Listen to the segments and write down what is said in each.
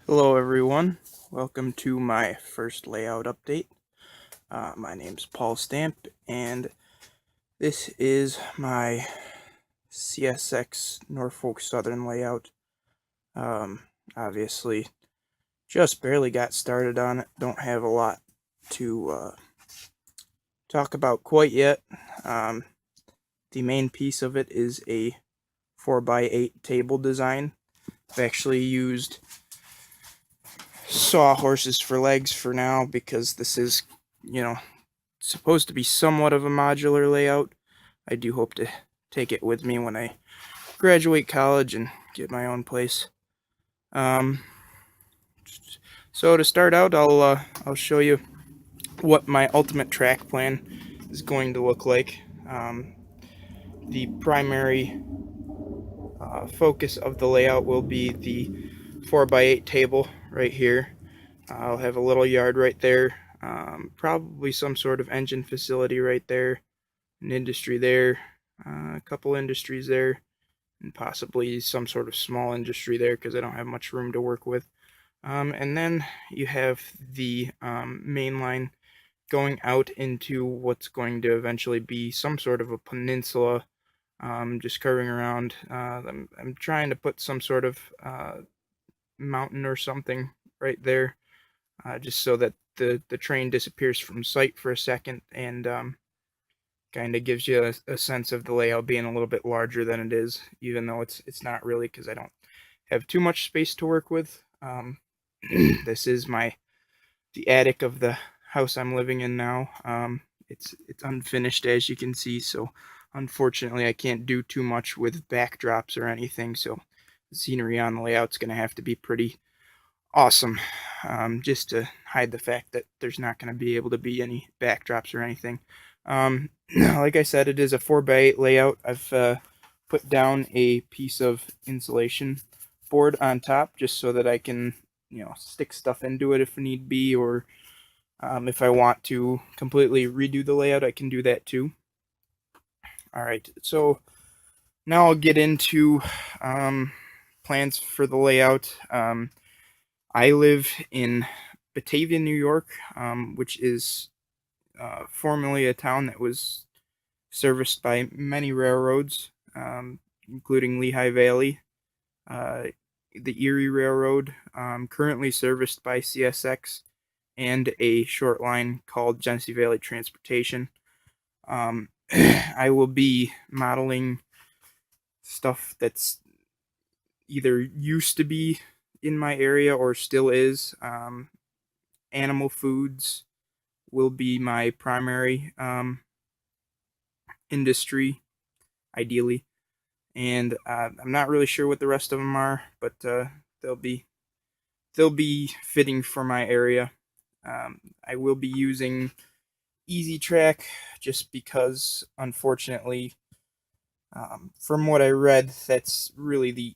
Hello everyone, welcome to my first layout update. My name's Paul Stamp and this is my CSX Norfolk Southern layout. Obviously just barely got started on it, don't have a lot to talk about quite yet. The main piece of it is a 4x8 table design. I've actually used sawhorses for legs for now because this is, supposed to be somewhat of a modular layout. I do hope to take it with me when I graduate college and get my own place. So to start out, I'll show you what my ultimate track plan is going to look like. The primary focus of the layout will be the 4x8 table right here. I'll have a little yard right there, probably some sort of engine facility right there, an industry there, a couple industries there, and possibly some sort of small industry there because I don't have much room to work with. And then you have the main line going out into what's going to eventually be some sort of a peninsula, just curving around. I'm trying to put some sort of mountain or something right there, just so that the train disappears from sight for a second and kind of gives you a sense of the layout being a little bit larger than it is, even though it's not really because I don't have too much space to work with. This is the attic of the house I'm living in now. It's unfinished, as you can see, so unfortunately I can't do too much with backdrops or anything, so the scenery on the layout's going to have to be pretty awesome, just to hide the fact that there's not going to be able to be any backdrops or anything. Like I said, it is a 4x8 layout. I've put down a piece of insulation board on top just so that I can, stick stuff into it if need be, or if I want to completely redo the layout, I can do that too. All right, so now I'll get into plans for the layout. I live in Batavia, New York, which is formerly a town that was serviced by many railroads, including Lehigh Valley, uh, the Erie Railroad, currently serviced by CSX, and a short line called Genesee Valley Transportation. I will be modeling stuff that's either used to be in my area or still is. Animal foods will be my primary industry, ideally, and I'm not really sure what the rest of them are, but they'll be fitting for my area. I will be using Easy Track just because, unfortunately, from what I read, that's really the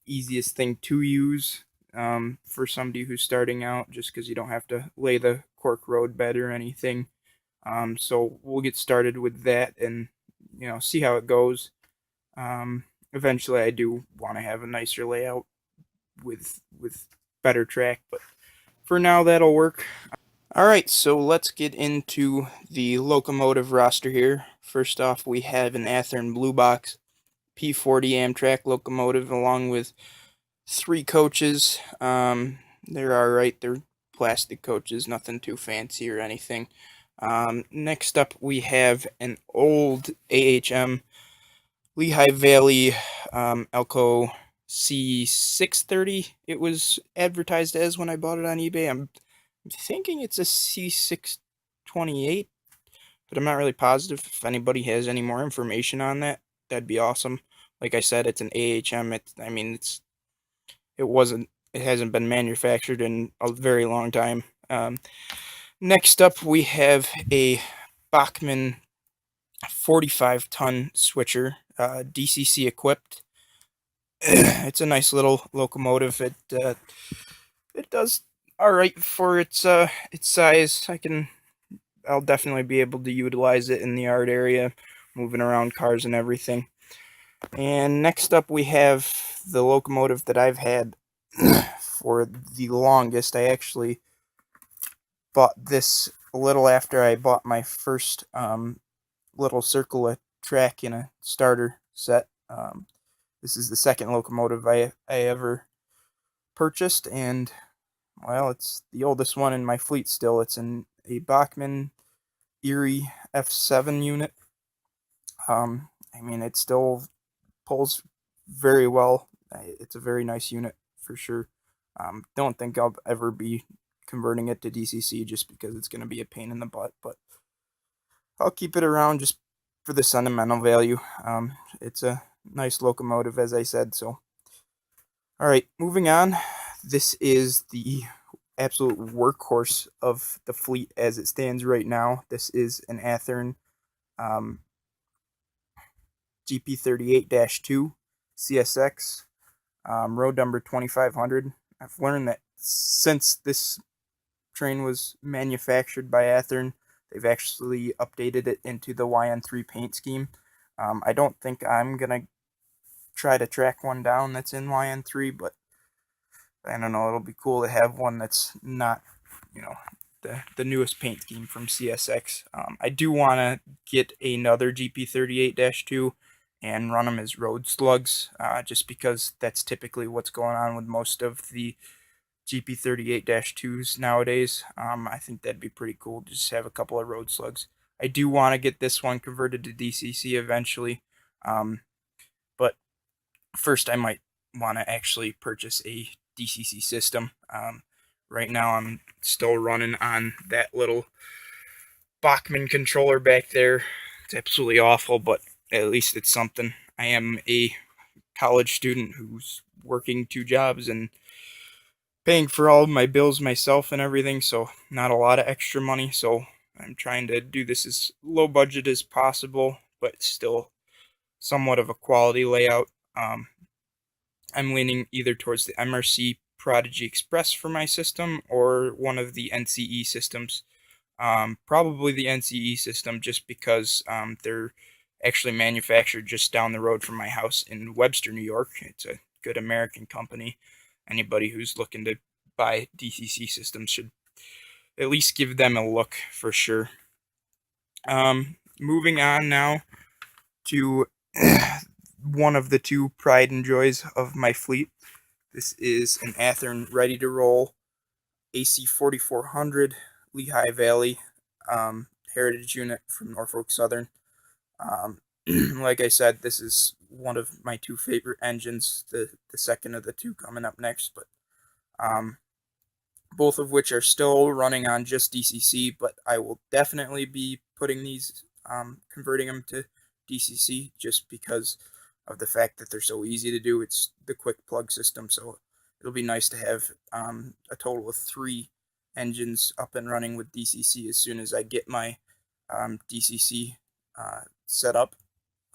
easiest thing to use for somebody who's starting out, just because you don't have to lay the cork road bed or anything. So we'll get started with that and see how it goes. Eventually, I do want to have a nicer layout with better track, but for now that'll work. All right, so let's get into the locomotive roster here. First off, we have an Athearn Blue Box P40 Amtrak locomotive along with 3 coaches. They're all right. They're plastic coaches, nothing too fancy or anything. Next up, we have an old AHM Lehigh Valley Elko C630. It was advertised as when I bought it on eBay. I'm thinking it's a C628, but I'm not really positive. If anybody has any more information on that, that'd be awesome. Like I said, it's an AHM. It hasn't been manufactured in a very long time. Next up, we have a Bachmann 45-ton switcher, DCC equipped. It's a nice little locomotive. It does all right for its size. I'll definitely be able to utilize it in the yard area, moving around cars and everything. And next up, we have the locomotive that I've had for the longest. I actually bought this a little after I bought my first little circle of track in a starter set. This is the second locomotive I ever purchased, and well, it's the oldest one in my fleet still. It's a Bachmann Erie F7 unit. I mean, it still pulls very well. It's a very nice unit for sure. Don't think I'll ever be converting it to DCC just because it's going to be a pain in the butt, but I'll keep it around just for the sentimental value. It's a nice locomotive, as I said. So, all right, moving on. This is the absolute workhorse of the fleet as it stands right now. This is an Athearn um, GP38-2 CSX, road number 2500. I've learned that since this train was manufactured by Athearn, they've actually updated it into the YN3 paint scheme. I don't think I'm going to try to track one down that's in YN3, but I don't know, it'll be cool to have one that's not, you know, the newest paint scheme from CSX. I do want to get another GP38-2 and run them as road slugs, just because that's typically what's going on with most of the GP38-2s nowadays. I think that'd be pretty cool to just have a couple of road slugs. I do want to get this one converted to DCC eventually, but first I might want to actually purchase a DCC system. Right now I'm still running on that little Bachmann controller back there. It's absolutely awful, but at least it's something. I am a college student who's working two jobs and paying for all of my bills myself and everything, so not a lot of extra money. So I'm trying to do this as low budget as possible, but still somewhat of a quality layout. I'm leaning either towards the MRC Prodigy Express for my system or one of the NCE systems. Probably the NCE system, just because they're actually manufactured just down the road from my house in Webster, New York. It's a good American company. Anybody who's looking to buy DCC systems should at least give them a look for sure. Moving on now to one of the two pride and joys of my fleet. This is an Athearn ready to roll AC 4400 Lehigh Valley heritage unit from Norfolk Southern. Like I said, this is one of my two favorite engines, the second of the two coming up next, but both of which are still running on just DCC, but I will definitely be putting these, converting them to DCC just because of the fact that they're so easy to do. It's the quick plug system, so it'll be nice to have a total of 3 engines up and running with DCC as soon as I get my DCC set up.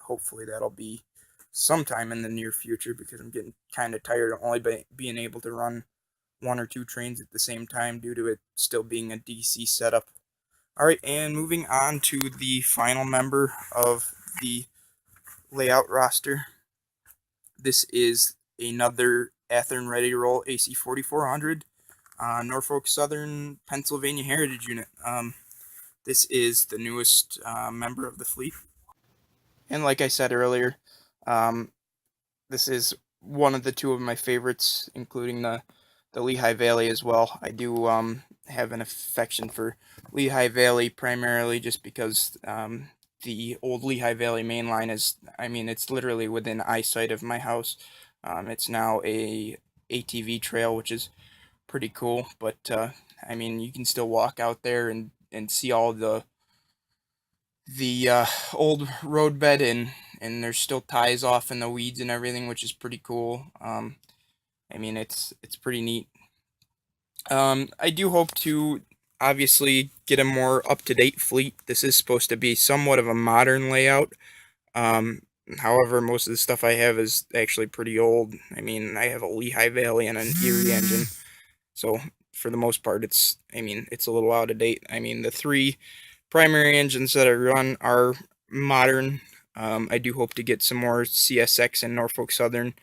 Hopefully that'll be sometime in the near future because I'm getting kind of tired of only being able to run 1 or 2 trains at the same time due to it still being a DC setup. Alright, and moving on to the final member of the layout roster. This is another Athearn Ready to Roll AC 4400 Norfolk Southern Pennsylvania Heritage Unit. This is the newest member of the fleet. And like I said earlier, this is one of the two of my favorites, including the Lehigh Valley as well. I do have an affection for Lehigh Valley primarily just because the old Lehigh Valley main line is, I mean, it's literally within eyesight of my house. It's now a ATV trail, which is pretty cool, but I mean, you can still walk out there and see all the old roadbed, and there's still ties off in the weeds and everything, which is pretty cool. I mean, it's pretty neat. I do hope to obviously get a more up-to-date fleet. This is supposed to be somewhat of a modern layout. However, most of the stuff I have is actually pretty old. I mean, I have a Lehigh Valley and an Erie engine, so for the most part, I mean, it's a little out of date. I mean, the 3 primary engines that I run are modern. I do hope to get some more CSX and Norfolk Southern.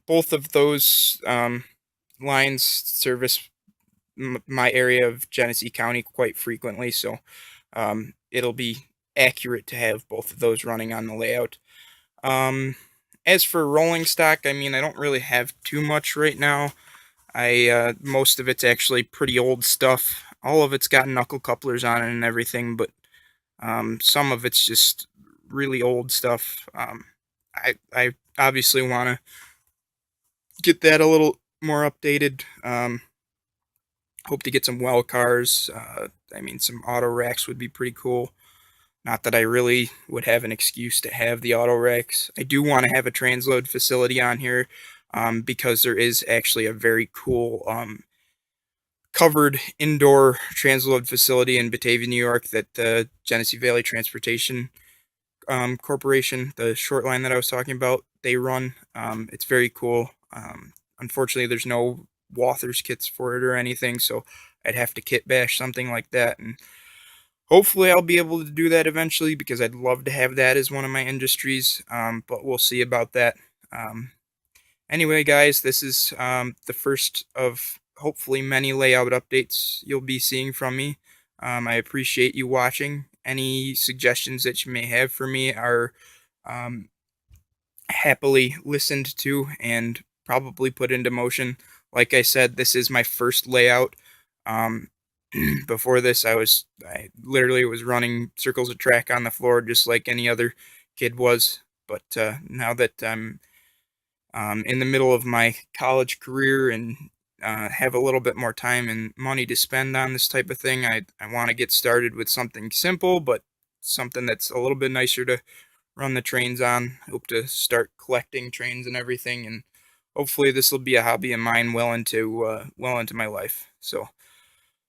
Both of those lines service my area of Genesee County quite frequently, so it'll be accurate to have both of those running on the layout. Um, as for rolling stock, I mean, I don't really have too much right now. Most of it's actually pretty old stuff. All of it's got knuckle couplers on it and everything, but some of it's just really old stuff. I obviously want to get that a little more updated. Hope to get some well cars. I mean, some auto racks would be pretty cool. Not that I really would have an excuse to have the auto racks. I do want to have a transload facility on here, because there is actually a very cool covered indoor transload facility in Batavia, New York, that the Genesee Valley Transportation Corporation, the short line that I was talking about, they run. It's very cool. Unfortunately, there's no Walthers kits for it or anything, so I'd have to kit bash something like that, and hopefully I'll be able to do that eventually because I'd love to have that as one of my industries, but we'll see about that. Um, anyway, guys, this is the first of hopefully many layout updates you'll be seeing from me. I appreciate you watching. Any suggestions that you may have for me are um, happily listened to and probably put into motion. Like I said, this is my first layout. Um, before this, I literally was running circles of track on the floor just like any other kid was. But now that I'm in the middle of my college career and have a little bit more time and money to spend on this type of thing, I want to get started with something simple, but something that's a little bit nicer to run the trains on. Hope to start collecting trains and everything, and hopefully this will be a hobby of mine well into my life. So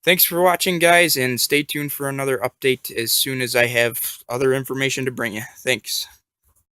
thanks for watching, guys, and stay tuned for another update as soon as I have other information to bring you. Thanks.